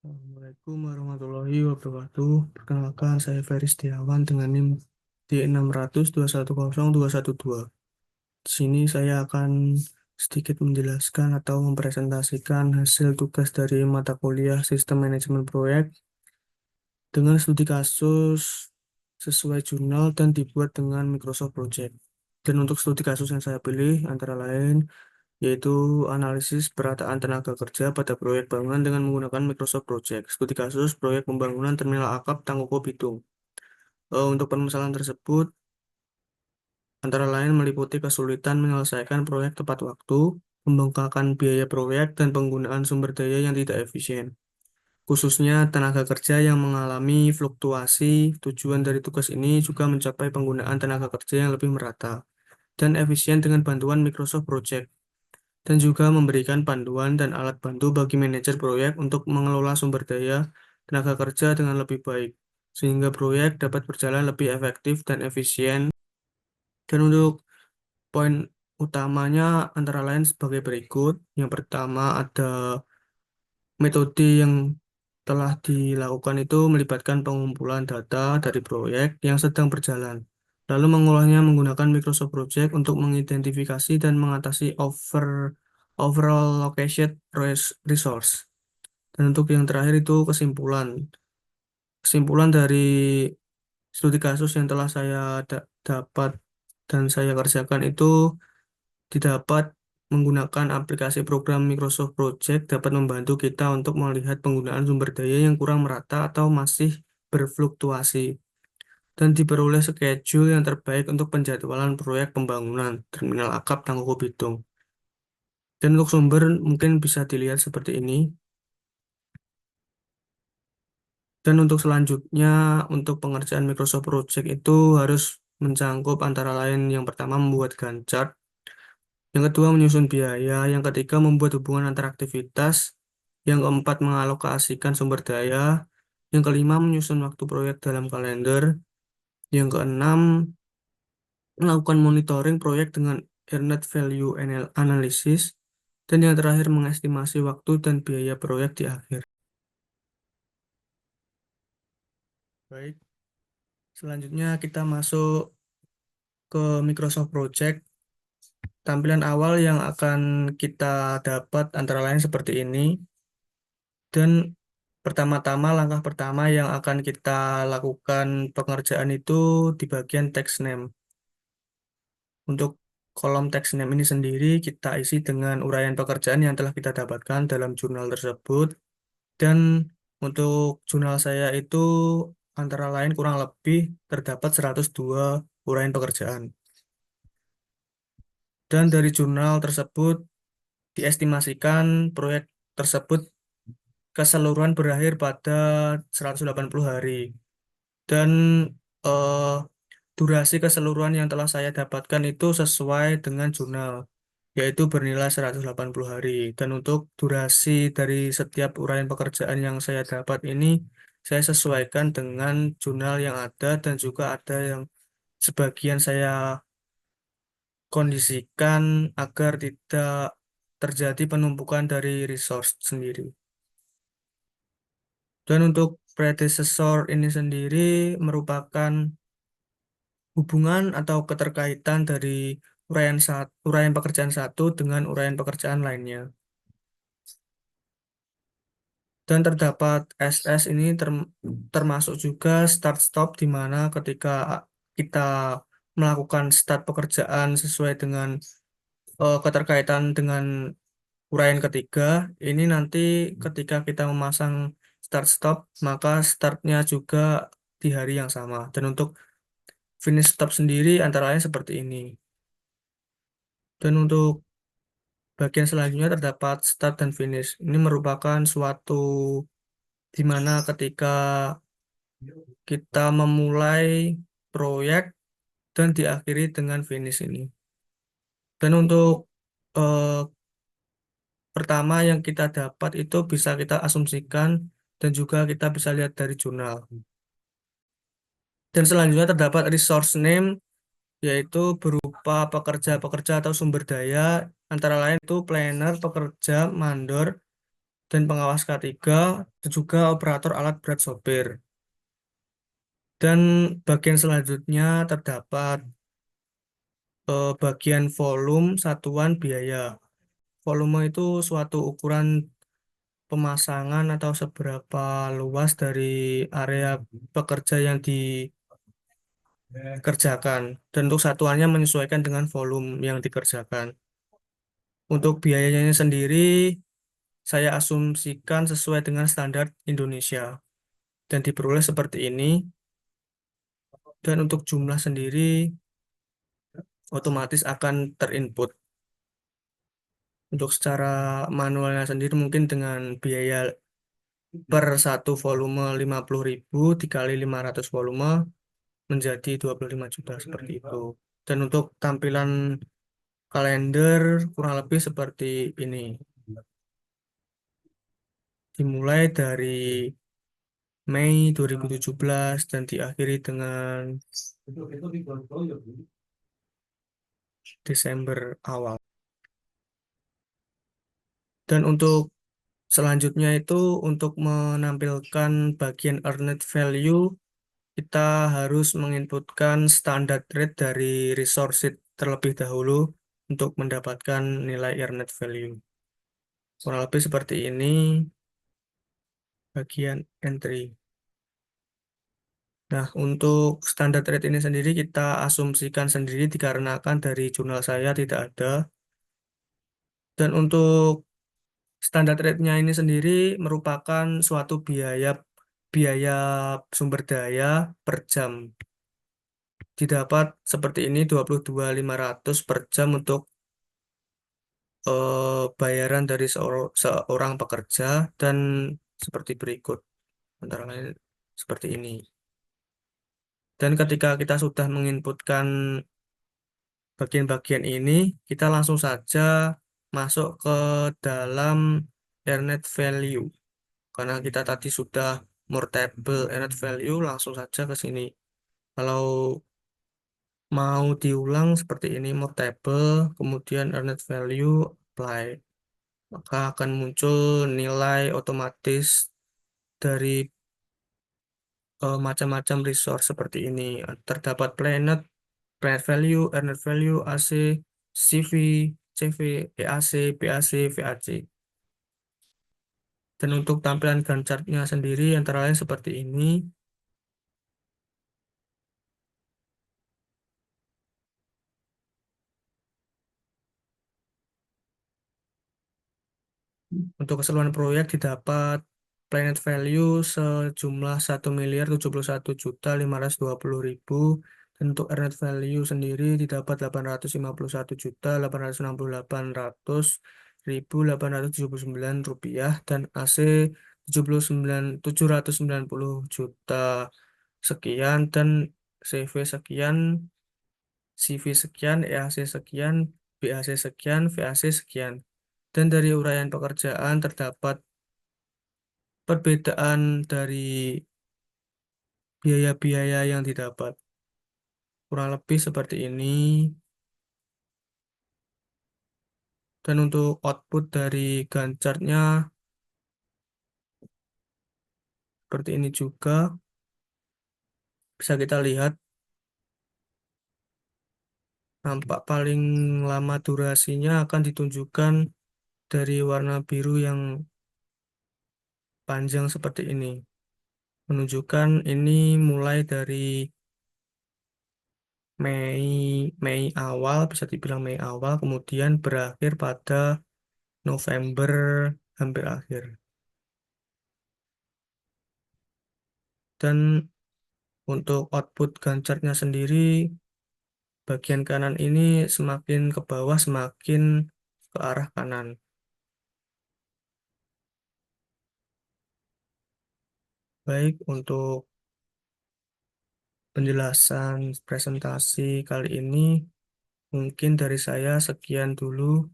Assalamualaikum warahmatullahi wabarakatuh. Perkenalkan, saya Ferry Setiawan dengan NIM D600210212. Di sini saya akan sedikit menjelaskan atau mempresentasikan hasil tugas dari mata kuliah Sistem Manajemen Proyek dengan studi kasus sesuai jurnal dan dibuat dengan Microsoft Project. Dan untuk studi kasus yang saya pilih antara lain yaitu analisis perataan tenaga kerja pada proyek bangunan dengan menggunakan Microsoft Project. Studi kasus proyek pembangunan Terminal Akap Tangkoko Bitung. Untuk permasalahan tersebut, antara lain meliputi kesulitan menyelesaikan proyek tepat waktu, pembengkakan biaya proyek, dan penggunaan sumber daya yang tidak efisien. Khususnya tenaga kerja yang mengalami fluktuasi, tujuan dari tugas ini juga mencapai penggunaan tenaga kerja yang lebih merata dan efisien dengan bantuan Microsoft Project, dan juga memberikan panduan dan alat bantu bagi manajer proyek untuk mengelola sumber daya tenaga kerja dengan lebih baik, sehingga proyek dapat berjalan lebih efektif dan efisien. Dan untuk poin utamanya antara lain sebagai berikut. Yang pertama ada metode yang telah dilakukan itu melibatkan pengumpulan data dari proyek yang sedang berjalan, lalu mengolahnya menggunakan Microsoft Project untuk mengidentifikasi dan mengatasi overall location resource. Dan untuk yang terakhir itu kesimpulan. Kesimpulan dari studi kasus yang telah saya dapat dan saya kerjakan itu didapat menggunakan aplikasi program Microsoft Project dapat membantu kita untuk melihat penggunaan sumber daya yang kurang merata atau masih berfluktuasi dan diperoleh schedule yang terbaik untuk penjadwalan proyek pembangunan Terminal Akap Tangkoko Bitung. Dan untuk sumber mungkin bisa dilihat seperti ini. Dan untuk selanjutnya, untuk pengerjaan Microsoft Project itu harus mencangkup antara lain yang pertama membuat Gantt chart, yang kedua menyusun biaya, yang ketiga membuat hubungan antar aktivitas, yang keempat mengalokasikan sumber daya, yang kelima menyusun waktu proyek dalam kalender, yang keenam melakukan monitoring proyek dengan Earned Value Analysis, dan yang terakhir mengestimasi waktu dan biaya proyek di akhir. Baik, selanjutnya kita masuk ke Microsoft Project. Tampilan awal yang akan kita dapat antara lain seperti ini. Dan pertama-tama, langkah pertama yang akan kita lakukan pengerjaan itu di bagian text name. Untuk kolom text name ini sendiri kita isi dengan uraian pekerjaan yang telah kita dapatkan dalam jurnal tersebut. Dan untuk jurnal saya itu antara lain kurang lebih terdapat 102 uraian pekerjaan. Dan dari jurnal tersebut diestimasikan proyek tersebut keseluruhan berakhir pada 180 hari. Dan eh, durasi keseluruhan yang telah saya dapatkan itu sesuai dengan jurnal, yaitu bernilai 180 hari. Dan untuk durasi dari setiap uraian pekerjaan yang saya dapat ini, saya sesuaikan dengan jurnal yang ada dan juga ada yang sebagian saya kondisikan agar tidak terjadi penumpukan dari resource sendiri. Dan untuk predecessor ini sendiri merupakan hubungan atau keterkaitan dari uraian pekerjaan satu dengan uraian pekerjaan lainnya. Dan terdapat SS ini termasuk juga start stop di mana ketika kita melakukan start pekerjaan sesuai dengan keterkaitan dengan uraian ketiga, ini nanti ketika kita memasang start stop, maka startnya juga di hari yang sama. Dan untuk finish stop sendiri antara lain seperti ini. Dan untuk bagian selanjutnya terdapat start dan finish. Ini merupakan suatu di mana ketika kita memulai proyek dan diakhiri dengan finish ini. Dan untuk eh, pertama yang kita dapat itu bisa kita asumsikan dan juga kita bisa lihat dari jurnal. Dan selanjutnya terdapat resource name, yaitu berupa pekerja-pekerja atau sumber daya, antara lain itu planner, pekerja, mandor, dan pengawas K3 juga operator alat berat sopir. Dan bagian selanjutnya terdapat bagian volume satuan biaya. Volume itu suatu ukuran pemasangan atau seberapa luas dari area pekerja yang dikerjakan. Dan untuk satuannya menyesuaikan dengan volume yang dikerjakan. Untuk biayanya sendiri, saya asumsikan sesuai dengan standar Indonesia. Dan diperoleh seperti ini. Dan untuk jumlah sendiri, otomatis akan terinput. Untuk secara manualnya sendiri mungkin dengan biaya per satu volume 50.000 dikali 500 volume menjadi 25 juta seperti itu. Dan untuk tampilan kalender kurang lebih seperti ini. Dimulai dari Mei 2017 dan diakhiri dengan Desember awal. Dan untuk selanjutnya itu untuk menampilkan bagian earned value, kita harus menginputkan standard rate dari resource sheet terlebih dahulu untuk mendapatkan nilai earned value. Kurang lebih seperti ini bagian entry. Nah, untuk standard rate ini sendiri kita asumsikan sendiri dikarenakan dari jurnal saya tidak ada. Dan untuk standar rate-nya ini sendiri merupakan suatu biaya biaya sumber daya per jam. Didapat seperti ini 22.500 per jam untuk bayaran dari seorang pekerja dan seperti berikut. Antara lain seperti ini. Dan ketika kita sudah menginputkan bagian-bagian ini, kita langsung saja masuk ke dalam earned value. Karena kita tadi sudah more table earned value, langsung saja ke sini. Kalau mau diulang seperti ini, more table, kemudian earned value, apply. Maka akan muncul nilai otomatis dari macam-macam resource seperti ini. Terdapat planet, planet value, earned value, AC, CV, CV, EAC, BAC, VAC. Dan untuk tampilan Gantt chart-nya sendiri antara lain seperti ini. Untuk keseluruhan proyek didapat planet value sejumlah 1.071.520.000 dan untuk earned value sendiri didapat 851.868.879 rupiah dan AC 790 juta sekian dan CV sekian, CV sekian, EAC sekian, BAC sekian, VAC sekian. Dan dari uraian pekerjaan terdapat perbedaan dari biaya-biaya yang didapat. Kurang lebih seperti ini. Dan untuk output dari Gantt chart-nya seperti ini juga. Bisa kita lihat nampak paling lama durasinya akan ditunjukkan dari warna biru yang panjang seperti ini. Menunjukkan ini mulai dari Mei Mei awal, bisa dibilang Mei awal, kemudian berakhir pada November hampir akhir. Dan untuk output Gantt chart-nya sendiri, bagian kanan ini semakin ke bawah, semakin ke arah kanan. Baik, untuk penjelasan presentasi kali ini, mungkin dari saya sekian dulu.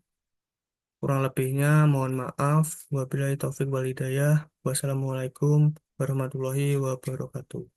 Kurang lebihnya mohon maaf. Wabillahi taufik wal hidayah. Wassalamualaikum warahmatullahi wabarakatuh.